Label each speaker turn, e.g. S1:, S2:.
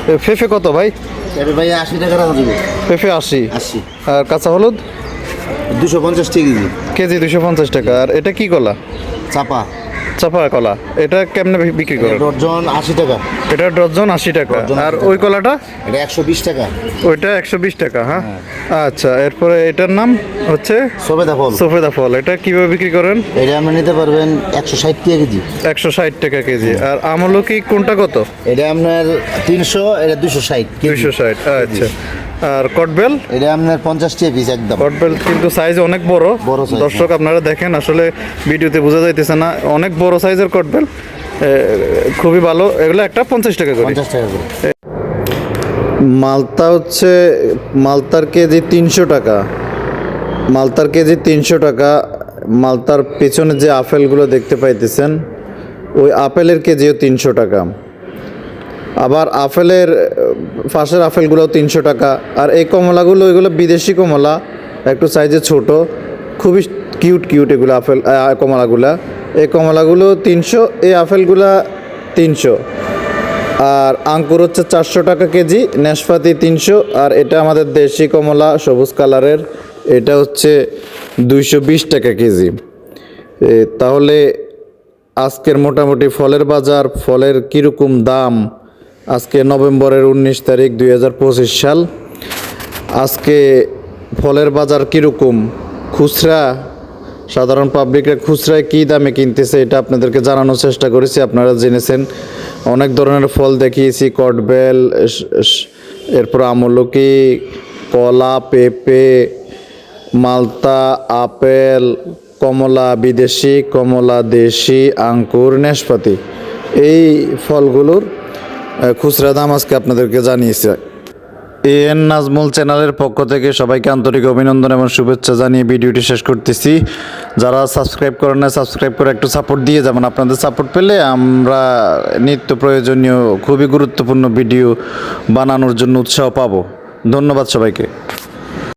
S1: পেঁপে কত ভাই?
S2: ভাই 80 টাকা রাখা যাবে।
S1: পেঁপে 80।
S2: 80।
S1: আর কাঁচা হলুদ
S2: 250 টাকা কেজি।
S1: কেজি 250 টাকা। আর এটা কি কলা?
S2: চাপা।
S1: চাপা কলা। এটা কেমনে বিক্রি করেন?
S2: ডজন 80 টাকা।
S1: এটা ডজন 80 টাকা।
S2: ডজন 80
S1: আর
S2: টাকা।
S1: ওই কলাটা?
S2: এটা 120 টাকা।
S1: ওইটা 120 টাকা। হ্যাঁ, আচ্ছা। এরপরে এটার নাম হচ্ছে
S2: সবেদা ফল।
S1: সফেদা ফল। এটা কিভাবে বিক্রি করেন?
S2: এটা আপনি নিতে পারবেন 160 টাকা কেজি।
S1: 160 টাকা কেজি। আর আমলকি কোনটা কত?
S2: এটা আপনার 300, এটা 260 কেজি।
S1: 260। আচ্ছা। আর কটবেল?
S2: এটা আপনার 50 টাকা পিস একদম।
S1: কটবেল কিন্তু সাইজ অনেক বড়।
S2: বড় size,
S1: দর্শক আপনারা দেখেন, আসলে ভিডিওতে বোঝা যাইতেছে না, অনেক বড় সাইজের কটবেল। খুবই ভালো। এগুলো একটা 50 টাকা করে।
S2: 50 টাকা করে।
S1: মালতা হচ্ছে, মালতার কেজি 300 টাকা। মালতার কেজি 300 টাকা। মালতার পেছনে যে আপেলগুলো দেখতে পাইতেছেন, ওই আপেলের কেজিও 300 টাকা। আবার আপেলের পাশের আপেলগুলোও 300 টাকা। আর এই কমলাগুলো, এগুলো বিদেশি কমলা, একটু সাইজে ছোট, খুবই কিউট কিউট এগুলো আপেল, কমলাগুলা। এই কমলাগুলো 300, এই আপেলগুলা 300। আর আঙ্কুর হচ্ছে 400 টাকা কেজি, নাশপাতি 300। আর এটা আমাদের দেশি কমলা সবুজ কালারের, এটা হচ্ছে 220 টাকা কেজি। তাহলে আজকের মোটামুটি ফলের বাজার, ফলের কীরকম দাম, আজকে নভেম্বরের 19 তারিখ 2025 সাল। আজকে ফলের বাজার কীরকম, খুচরা সাধারণ পাবলিকরা খুচরায় কী দামে কিনতেছে, এটা আপনাদেরকে জানানোর চেষ্টা করেছি। আপনারা জেনেছেন, অনেক ধরনের ফল দেখিয়েছি, কটবেল, এরপর আমলকি, কলা, পেঁপে, মালতা, আপেল, কমলা বিদেশি, কমলা দেশি, আঙ্কুর, নাশপাতি, এই ফলগুলোর খুচরা দাম আজকে আপনাদেরকে জানিয়েছে। এএন নাজমুল চ্যানেলের পক্ষ থেকে সবাইকে আন্তরিক অভিনন্দন এবং শুভেচ্ছা জানিয়ে ভিডিওটি শেষ করতেছি। যারা সাবস্ক্রাইব করেন না, সাবস্ক্রাইব করে একটু সাপোর্ট দিয়ে যাবেন। আপনাদের সাপোর্ট পেলে আমরা নিত্য প্রয়োজনীয় খুবই গুরুত্বপূর্ণ ভিডিও বানানোর জন্য উৎসাহ পাবো। ধন্যবাদ সবাইকে।